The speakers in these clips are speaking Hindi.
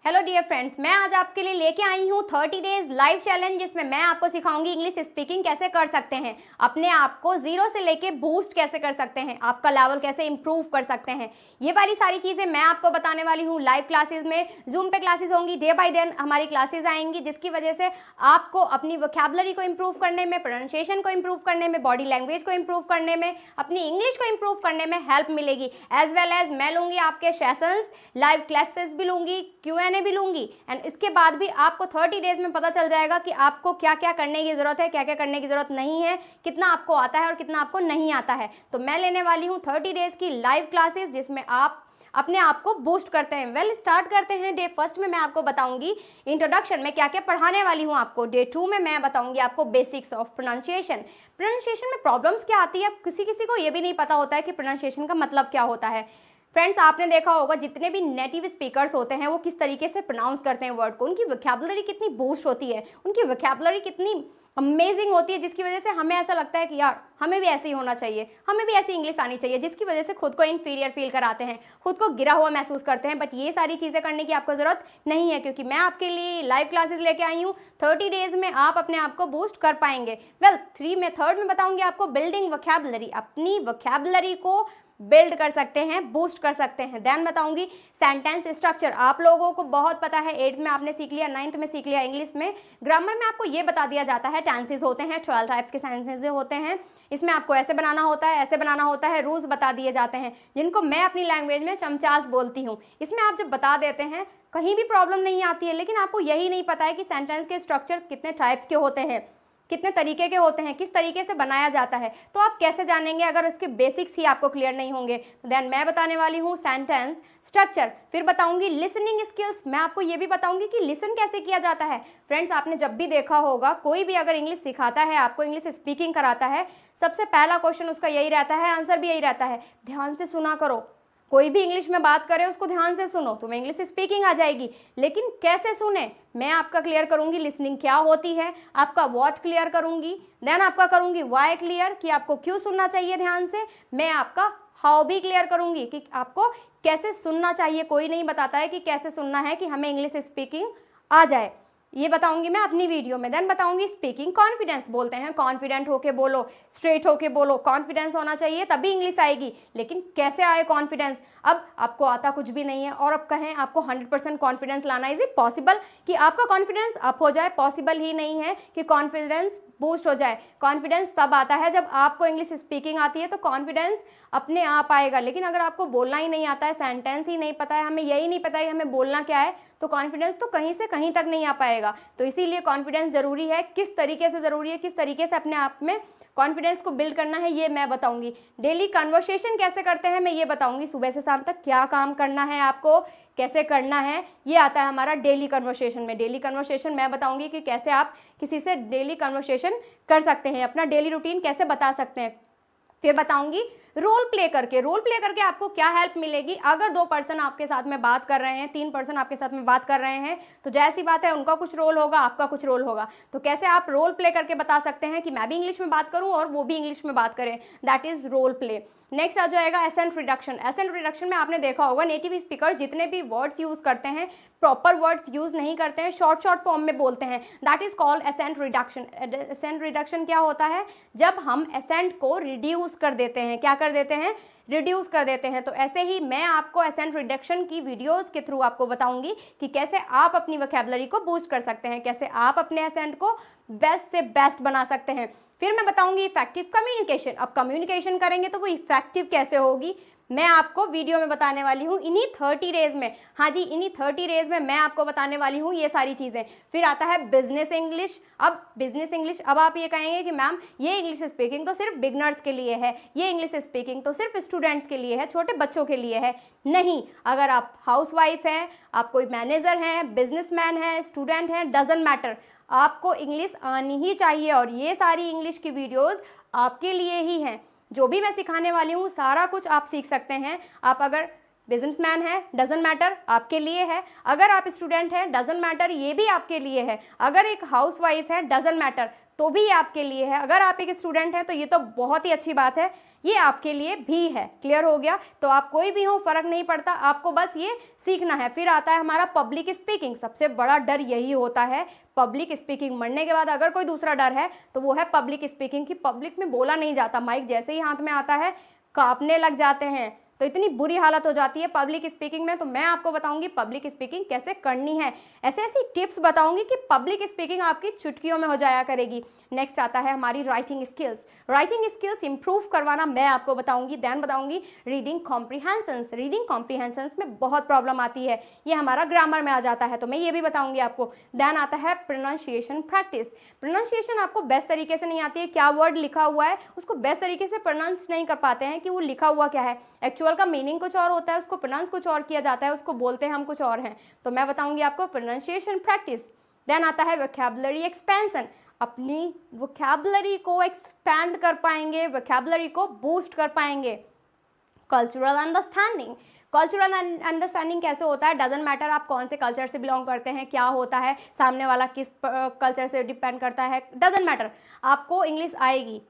हेलो डियर फ्रेंड्स, मैं आज आपके लिए लेके आई हूँ 30 डेज लाइव चैलेंज, जिसमें मैं आपको सिखाऊंगी इंग्लिश स्पीकिंग कैसे कर सकते हैं, अपने आप को जीरो से लेके बूस्ट कैसे कर सकते हैं, आपका लेवल कैसे इंप्रूव कर सकते हैं। ये वाली सारी चीज़ें मैं आपको बताने वाली हूँ लाइव क्लासेस में। जूम पे क्लासेस होंगी, डे बाय डे हमारी क्लासेस आएंगी, जिसकी वजह से आपको अपनी वोकैबुलरी को इंप्रूव करने में, प्रोनाउंसिएशन को इंप्रूव करने में, बॉडी लैंग्वेज को इंप्रूव करने में, अपनी इंग्लिश को इंप्रूव करने में हेल्प मिलेगी। एज वेल एज मैं लूँगी आपके सेशंस, लाइव क्लासेस भी लूँगी, Q&A भी लूँगी, एंड इसके बाद भी आपको 30 डेज में पता चल जाएगा कि आपको क्या क्या करने की ज़रूरत है, क्या क्या करने की ज़रूरत नहीं है, कितना आपको आता है और कितना आपको नहीं आता है। तो मैं लेने वाली हूँ 30 डेज की लाइव क्लासेस, जिसमें आप अपने आप को बूस्ट करते हैं। वेल, स्टार्ट करते हैं। डे फर्स्ट में मैं आपको बताऊंगी इंट्रोडक्शन में क्या क्या पढ़ाने वाली हूँ आपको। डे 2 में मैं बताऊंगी आपको बेसिक्स ऑफ प्रोनाउंसिएशन। प्रोनाउंसिएशन में प्रॉब्लम्स क्या आती है, किसी किसी को ये भी नहीं पता होता है कि प्रोनाउंसिएशन का मतलब क्या होता है। फ्रेंड्स, आपने देखा होगा जितने भी नेटिव स्पीकर्स होते हैं वो किस तरीके से प्रोनाउंस करते हैं वर्ड को, उनकी वोकैबुलरी कितनी बूस्ट होती है, उनकी वोकैबुलरी कितनी अमेजिंग होती है, जिसकी वजह से हमें ऐसा लगता है कि यार हमें भी ऐसे ही होना चाहिए, हमें भी ऐसी इंग्लिश आनी चाहिए, जिसकी वजह से खुद को इन्फीरियर फील कराते हैं, खुद को गिरा हुआ महसूस करते हैं। बट ये सारी चीज़ें करने की आपको ज़रूरत नहीं है, क्योंकि मैं आपके लिए लाइव क्लासेस लेके आई हूँ। 30 डेज में आप अपने आप को बूस्ट कर पाएंगे। वेल, थर्ड में बताऊंगी आपको बिल्डिंग वोकैबुलरी, अपनी वोकैबुलरी को बिल्ड कर सकते हैं, बूस्ट कर सकते हैं। देन बताऊंगी सेंटेंस स्ट्रक्चर। आप लोगों को बहुत पता है, 8th में आपने सीख लिया, 9th में सीख लिया इंग्लिश में। ग्रामर में आपको ये बता दिया जाता है, टेंसेस होते हैं, 12 टाइप्स के सेंटेंसेस होते हैं, इसमें आपको ऐसे बनाना होता है, ऐसे बनाना होता है, रूल्स बता दिए जाते हैं, जिनको मैं अपनी लैंग्वेज में चमचास बोलती हूँ। इसमें आप जब बता देते हैं कहीं भी प्रॉब्लम नहीं आती है, लेकिन आपको यही नहीं पता है कि सेंटेंस के स्ट्रक्चर कितने टाइप्स के होते हैं, कितने तरीके के होते हैं, किस तरीके से बनाया जाता है, तो आप कैसे जानेंगे अगर उसके बेसिक्स ही आपको क्लियर नहीं होंगे। तो देन मैं बताने वाली हूँ सेंटेंस स्ट्रक्चर, फिर बताऊंगी लिसनिंग स्किल्स। मैं आपको ये भी बताऊंगी कि लिसन कैसे किया जाता है। फ्रेंड्स, आपने जब भी देखा होगा, कोई भी अगर इंग्लिश सिखाता है, आपको इंग्लिश स्पीकिंग कराता है, सबसे पहला क्वेश्चन उसका यही रहता है, आंसर भी यही रहता है, ध्यान से सुना करो। कोई भी इंग्लिश में बात करे उसको ध्यान से सुनो, तुम्हें इंग्लिश स्पीकिंग आ जाएगी। लेकिन कैसे सुने, मैं आपका क्लियर करूंगी लिसनिंग क्या होती है, आपका व्हाट क्लियर करूंगी, देन आपका करूंगी व्हाई क्लियर, कि आपको क्यों सुनना चाहिए ध्यान से। मैं आपका हाउ भी क्लियर करूंगी कि आपको कैसे सुनना चाहिए। कोई नहीं बताता है कि कैसे सुनना है कि हमें इंग्लिश स्पीकिंग आ जाए, ये बताऊंगी मैं अपनी वीडियो में। देन बताऊंगी स्पीकिंग कॉन्फिडेंस, बोलते हैं कॉन्फिडेंट होके बोलो, स्ट्रेट होके बोलो, कॉन्फिडेंस होना चाहिए तभी इंग्लिश आएगी। लेकिन कैसे आए कॉन्फिडेंस, अब आपको आता कुछ भी नहीं है और अब कहें आपको 100% कॉन्फिडेंस लाना, इज इट पॉसिबल कि आपका कॉन्फिडेंस अप हो जाए? पॉसिबल ही नहीं है कि कॉन्फिडेंस बूस्ट हो जाए। कॉन्फिडेंस तब आता है जब आपको इंग्लिश स्पीकिंग आती है, तो कॉन्फिडेंस अपने आप आएगा। लेकिन अगर आपको बोलना ही नहीं आता है, सेंटेंस ही नहीं पता है, हमें यही नहीं पता है हमें बोलना क्या है, तो कॉन्फिडेंस तो कहीं से कहीं तक नहीं आ पाएगा। तो इसीलिए कॉन्फिडेंस ज़रूरी है। किस तरीके से ज़रूरी है, किस तरीके से अपने आप में कॉन्फिडेंस को बिल्ड करना है, ये मैं बताऊंगी। डेली कन्वर्सेशन कैसे करते हैं मैं ये बताऊंगी। सुबह से शाम तक क्या काम करना है आपको, कैसे करना है, ये आता है हमारा डेली कन्वर्सेशन में। डेली कन्वर्सेशन मैं बताऊंगी कि कैसे आप किसी से डेली कन्वर्सेशन कर सकते हैं, अपना डेली रूटीन कैसे बता सकते हैं। फिर बताऊंगी रोल प्ले करके। रोल प्ले करके आपको क्या हेल्प मिलेगी, अगर 2 पर्सन आपके साथ में बात कर रहे हैं, 3 पर्सन आपके साथ में बात कर रहे हैं, तो जैसी बात है उनका कुछ रोल होगा, आपका कुछ रोल होगा। तो कैसे आप रोल प्ले करके बता सकते हैं कि मैं भी इंग्लिश में बात करूं और वो भी इंग्लिश में बात करें, that is role play. Next आ जाएगा एसेंट रिडक्शन। एसेंट रिडक्शन में आपने देखा होगा नेटिव स्पीकर जितने भी वर्ड्स यूज करते हैं, प्रॉपर वर्ड्स यूज नहीं करते हैं, शॉर्ट फॉर्म में बोलते हैं, that is called accent reduction. Accent reduction क्या होता है, जब हम एसेंट को रिड्यूस कर देते हैं, क्या कर देते हैं, रिड्यूस कर देते हैं। तो ऐसे ही मैं आपको एसेंट रिडक्शन की वीडियोस के थ्रू आपको बताऊंगी कि कैसे आप अपनी वोकैबुलरी को बूस्ट कर सकते हैं, कैसे आप अपने एसेंट को बेस्ट से बेस्ट बना सकते हैं। फिर मैं बताऊंगी इफेक्टिव कम्युनिकेशन। अब कम्युनिकेशन करेंगे तो वो इफेक्टिव कैसे होगी, मैं आपको वीडियो में बताने वाली हूँ इन्हीं 30 डेज में। हाँ जी, इन्हीं 30 डेज में मैं आपको बताने वाली हूँ ये सारी चीज़ें। फिर आता है बिजनेस इंग्लिश। अब बिजनेस इंग्लिश, अब आप ये कहेंगे कि मैम ये इंग्लिश स्पीकिंग तो सिर्फ बिगनर्स के लिए है, ये इंग्लिश स्पीकिंग तो सिर्फ स्टूडेंट्स के लिए है, छोटे बच्चों के लिए है। नहीं, अगर आप हाउसवाइफ हैं, आप कोई मैनेजर हैं, बिजनेसमैन हैं, स्टूडेंट हैं, डजंट मैटर, आपको इंग्लिश आनी ही चाहिए। और ये सारी इंग्लिश की वीडियोज़ आपके लिए ही हैं। जो भी मैं सिखाने वाली हूँ सारा कुछ आप सीख सकते हैं। आप अगर बिजनेसमैन है, डजंट मैटर, आपके लिए है। अगर आप स्टूडेंट हैं, डजंट मैटर, ये भी आपके लिए है। अगर एक हाउसवाइफ है, डजंट मैटर, तो भी आपके लिए है। अगर आप एक स्टूडेंट हैं तो ये तो बहुत ही अच्छी बात है, ये आपके लिए भी है। क्लियर हो गया? तो आप कोई भी हो, फर्क नहीं पड़ता, आपको बस ये सीखना है। फिर आता है हमारा पब्लिक स्पीकिंग। सबसे बड़ा डर यही होता है, पब्लिक स्पीकिंग। मरने के बाद अगर कोई दूसरा डर है तो वो है पब्लिक स्पीकिंग, कि पब्लिक में बोला नहीं जाता। माइक जैसे ही हाथ में आता है कांपने लग जाते हैं, तो इतनी बुरी हालत हो जाती है पब्लिक स्पीकिंग में। तो मैं आपको बताऊंगी पब्लिक स्पीकिंग कैसे करनी है, ऐसे ऐसी टिप्स बताऊंगी कि पब्लिक स्पीकिंग आपकी चुटकियों में हो जाया करेगी। नेक्स्ट आता है हमारी writing skills. Writing skills improve करवाना मैं आपको बताऊंगी। देन बताऊंगी रीडिंग कॉम्प्रीहेंशंस। रीडिंग कॉम्प्रीहेंशंस में बहुत प्रॉब्लम आती है, ये हमारा ग्रामर में आ जाता है, तो मैं ये भी बताऊंगी आपको। देन आता है प्रोनाउंसिएशन प्रैक्टिस। प्रोनाउंसिएशन आपको बेस्ट तरीके से नहीं आती है, क्या वर्ड लिखा हुआ है उसको बेस्ट तरीके से प्रोनाउंस नहीं कर पाते हैं कि वो लिखा हुआ क्या है, एक्चुअल का मीनिंग कुछ और होता है, उसको प्रोनाउंस कुछ और किया जाता है, उसको बोलते हैं हम कुछ और हैं। तो मैं बताऊंगी आपको प्रोनाउंसिएशन प्रैक्टिस। देन आता है वोकैबुलरी एक्सपेंशन। अपनी वोकैबुलरी को एक्सपैंड कर पाएंगे, वोकैबुलरी को बूस्ट कर पाएंगे। Cultural understanding. कल्चरल अंडरस्टैंडिंग कैसे होता है, डजेंट मैटर आप कौन से कल्चर से बिलोंग करते हैं, क्या होता है, सामने वाला किस कल्चर से डिपेंड करता है, डजेंट मैटर, आपको इंग्लिश आएगी,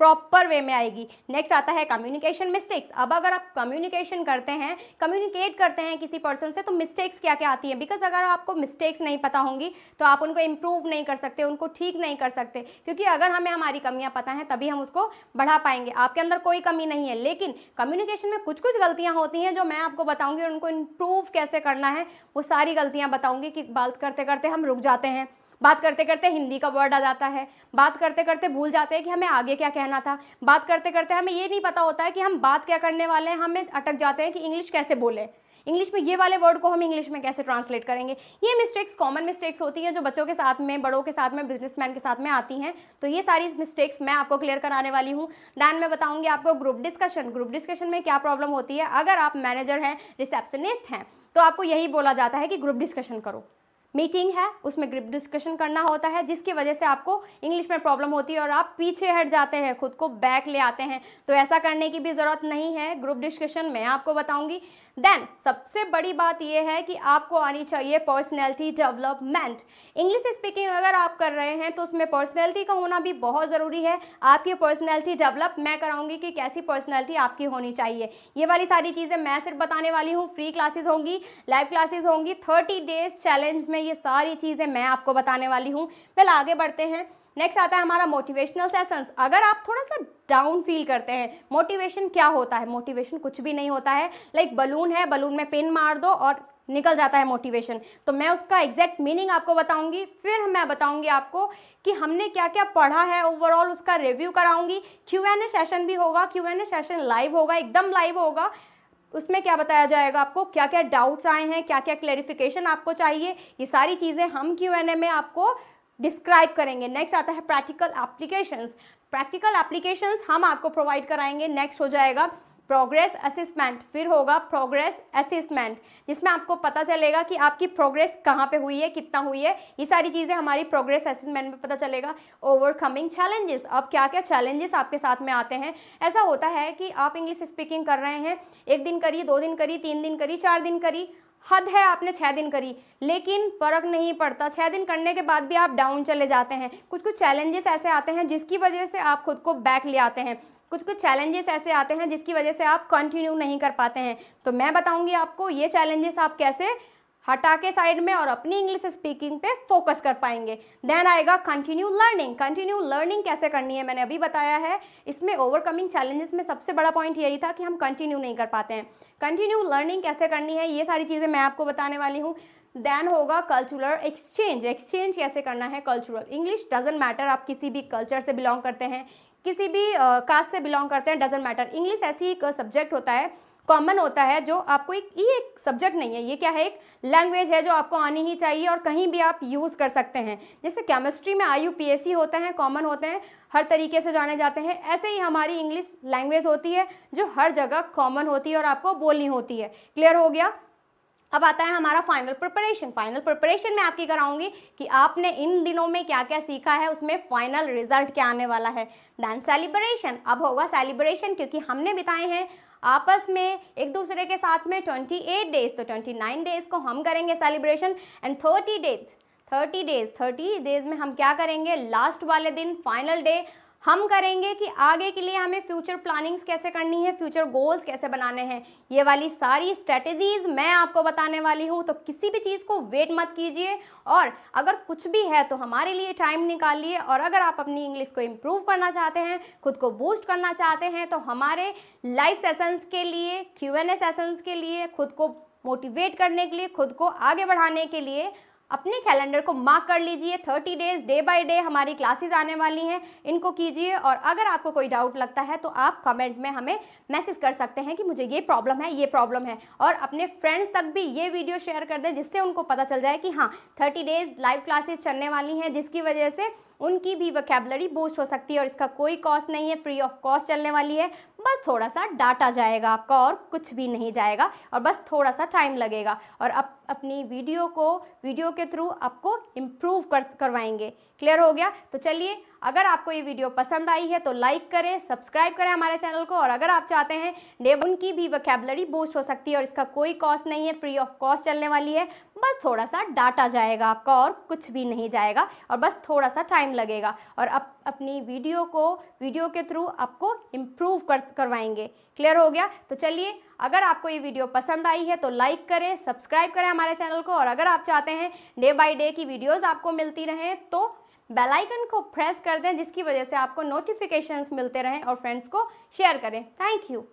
प्रॉपर वे में आएगी। नेक्स्ट आता है कम्युनिकेशन मिस्टेक्स। अब अगर आप कम्युनिकेशन करते हैं, कम्युनिकेट करते हैं किसी पर्सन से, तो मिस्टेक्स क्या क्या आती हैं, बिकॉज अगर आपको मिस्टेक्स नहीं पता होंगी तो आप उनको इम्प्रूव नहीं कर सकते, उनको ठीक नहीं कर सकते, क्योंकि अगर हमें हमारी कमियां पता हैं तभी हम उसको बढ़ा पाएंगे। आपके अंदर कोई कमी नहीं है, लेकिन कम्युनिकेशन में कुछ कुछ गलतियां होती हैं जो मैं आपको बताऊंगी, और उनको इम्प्रूव कैसे करना है वो सारी गलतियां बताऊंगी। कि बात करते करते हम रुक जाते हैं, बात करते करते हिंदी का वर्ड आ जाता है, बात करते करते भूल जाते हैं कि हमें आगे क्या कहना था, बात करते करते हमें ये नहीं पता होता है कि हम बात क्या करने वाले हैं, हमें अटक जाते हैं कि इंग्लिश कैसे बोले, इंग्लिश में ये वाले वर्ड को हम इंग्लिश में कैसे ट्रांसलेट करेंगे। ये मिस्टेक्स कॉमन मिस्टेक्स होती हैं जो बच्चों के साथ में, बड़ों के साथ में, बिजनेसमैन के साथ में आती हैं। तो ये सारी मिस्टेक्स मैं आपको क्लियर कराने वाली हूँ। दैन मैं बताऊंगी आपको ग्रुप डिस्कशन। ग्रुप डिस्कशन में क्या प्रॉब्लम होती है, अगर आप मैनेजर हैं, रिसेप्शनिस्ट हैं, तो आपको यही बोला जाता है कि ग्रुप डिस्कशन करो। मीटिंग है, उसमें ग्रुप डिस्कशन करना होता है, जिसकी वजह से आपको इंग्लिश में प्रॉब्लम होती है और आप पीछे हट जाते हैं, खुद को बैक ले आते हैं। तो ऐसा करने की भी ज़रूरत नहीं है। ग्रुप डिस्कशन मैं आपको बताऊंगी। देन सबसे बड़ी बात यह है कि आपको आनी चाहिए पर्सनैलिटी डेवलपमेंट। इंग्लिश स्पीकिंग अगर आप कर रहे हैं तो उसमें पर्सनैलिटी का होना भी बहुत ज़रूरी है। आपकी पर्सनैलिटी डेवलप मैं कराऊंगी कि कैसी पर्सनैलिटी आपकी होनी चाहिए। ये वाली सारी चीज़ें मैं सिर्फ बताने वाली हूँ। फ्री क्लासेस होंगी, लाइव क्लासेस होंगी, 30 डेज चैलेंज में ये सारी चीज़ें मैं आपको बताने वाली हूँ। पहले आगे बढ़ते हैं। नेक्स्ट आता है हमारा मोटिवेशनल सेशंस। अगर आप थोड़ा सा डाउन फील करते हैं, मोटिवेशन क्या होता है, मोटिवेशन कुछ भी नहीं होता है। लाइक बलून है, बलून में पिन मार दो और निकल जाता है मोटिवेशन। तो मैं उसका एग्जैक्ट मीनिंग आपको बताऊंगी, फिर मैं बताऊंगी आपको कि हमने क्या क्या पढ़ा है, ओवरऑल उसका रिव्यू कराऊंगी। Q&A सेशन भी होगा, Q&A सेशन लाइव होगा, एकदम लाइव होगा। उसमें क्या बताया जाएगा, आपको क्या क्या डाउट्स आए हैं, क्या क्या क्लैरिफिकेशन आपको चाहिए, ये सारी चीज़ें हम Q&A में आपको डिस्क्राइब करेंगे। नेक्स्ट आता है प्रैक्टिकल एप्लीकेशंस। प्रैक्टिकल एप्लीकेशंस हम आपको प्रोवाइड कराएंगे। नेक्स्ट हो जाएगा प्रोग्रेस असेसमेंट, फिर होगा प्रोग्रेस असेसमेंट, जिसमें आपको पता चलेगा कि आपकी प्रोग्रेस कहाँ पे हुई है, कितना हुई है। ये सारी चीज़ें हमारी प्रोग्रेस असेसमेंट में पता चलेगा। ओवरकमिंग चैलेंजेस, अब क्या क्या चैलेंजेस आपके साथ में आते हैं। ऐसा होता है कि आप इंग्लिश स्पीकिंग कर रहे हैं, 1 दिन करी, 2 दिन करी, 3 दिन करी, 4 दिन करी, हद है आपने 6 दिन करी, लेकिन फ़र्क नहीं पड़ता। 6 दिन करने के बाद भी आप डाउन चले जाते हैं। कुछ कुछ चैलेंजेस ऐसे आते हैं जिसकी वजह से आप खुद को बैक ले आते हैं। कुछ कुछ चैलेंजेस ऐसे आते हैं जिसकी वजह से आप कंटिन्यू नहीं कर पाते हैं। तो मैं बताऊंगी आपको ये चैलेंजेस आप कैसे हटा के साइड में और अपनी इंग्लिश स्पीकिंग पे फोकस कर पाएंगे। देन आएगा कंटिन्यू लर्निंग। कंटिन्यू लर्निंग कैसे करनी है मैंने अभी बताया है। इसमें ओवरकमिंग चैलेंजेस में सबसे बड़ा पॉइंट यही था कि हम कंटिन्यू नहीं कर पाते हैं। कंटिन्यू लर्निंग कैसे करनी है, ये सारी चीज़ें मैं आपको बताने वाली हूँ। देन होगा कल्चरल एक्सचेंज। एक्सचेंज कैसे करना है, कल्चरल इंग्लिश डजेंट मैटर आप किसी भी कल्चर से बिलोंग करते हैं, किसी भी कास्ट से बिलोंग करते हैं, डजेंट मैटर। इंग्लिश ऐसी एक सब्जेक्ट होता है, कॉमन होता है, जो आपको ये एक सब्जेक्ट नहीं है, ये क्या है, एक लैंग्वेज है जो आपको आनी ही चाहिए और कहीं भी आप यूज़ कर सकते हैं। जैसे केमिस्ट्री में IUPAC होते हैं, कॉमन होते हैं, हर तरीके से जाने जाते हैं, ऐसे ही हमारी इंग्लिश लैंग्वेज होती है जो हर जगह कॉमन होती है और आपको बोलनी होती है। क्लियर हो गया। अब आता है हमारा फाइनल प्रिपरेशन। फाइनल प्रिपरेशन में आपकी कराऊंगी कि आपने इन दिनों में क्या क्या सीखा है, उसमें फाइनल रिजल्ट क्या आने वाला है। देन सेलिब्रेशन, अब होगा सेलिब्रेशन, क्योंकि हमने बिताए हैं आपस में एक दूसरे के साथ में 28 डेज, तो 29 डेज को हम करेंगे सेलिब्रेशन। एंड 30 डेज में हम क्या करेंगे, लास्ट वाले दिन फाइनल डे हम करेंगे कि आगे के लिए हमें फ्यूचर प्लानिंग्स कैसे करनी है, फ्यूचर गोल्स कैसे बनाने हैं, ये वाली सारी स्ट्रेटेजीज मैं आपको बताने वाली हूँ। तो किसी भी चीज़ को वेट मत कीजिए, और अगर कुछ भी है तो हमारे लिए टाइम निकालिए। और अगर आप अपनी इंग्लिश को इम्प्रूव करना चाहते हैं, खुद को बूस्ट करना चाहते हैं, तो हमारे लाइव सेशंस के लिए, Q&A सेशंस के लिए, खुद को मोटिवेट करने के लिए, खुद को आगे बढ़ाने के लिए अपने कैलेंडर को मार्क कर लीजिए। 30 डेज डे बाय डे हमारी क्लासेस आने वाली हैं, इनको कीजिए। और अगर आपको कोई डाउट लगता है तो आप कमेंट में हमें मैसेज कर सकते हैं कि मुझे ये प्रॉब्लम है, ये प्रॉब्लम है। और अपने फ्रेंड्स तक भी ये वीडियो शेयर कर दें, जिससे उनको पता चल जाए कि हाँ 30 डेज लाइव क्लासेस चलने वाली हैं, जिसकी वजह से उनकी भी वोकैबुलरी बूस्ट हो सकती है। और इसका कोई कॉस्ट नहीं है, फ्री ऑफ कॉस्ट चलने वाली है। बस थोड़ा सा डाटा जाएगा आपका, और कुछ भी नहीं जाएगा, और बस थोड़ा सा टाइम लगेगा। और अपनी वीडियो के थ्रू आपको इम्प्रूव करवाएंगे। क्लियर हो गया? तो चलिए, अगर आपको ये वीडियो पसंद आई है तो लाइक करें, सब्सक्राइब करें हमारे चैनल को। और अगर आप चाहते हैं उनकी भी वोकैबुलरी बूस्ट हो सकती है, और इसका कोई कॉस्ट नहीं है, फ्री ऑफ कॉस्ट चलने वाली है। बस थोड़ा सा डाटा जाएगा आपका, और कुछ भी नहीं जाएगा, और बस थोड़ा सा टाइम लगेगा। और अपनी वीडियो के थ्रू आपको इम्प्रूव करवाएंगे। क्लियर हो गया? तो चलिए, अगर आपको ये वीडियो पसंद आई है तो लाइक करें, सब्सक्राइब करें हमारे चैनल को। और अगर आप चाहते हैं डे बाय डे की वीडियोस आपको मिलती रहें, तो बेल आइकन को प्रेस कर दें, जिसकी वजह से आपको नोटिफिकेशंस मिलते रहें, और फ्रेंड्स को शेयर करें। Thank you.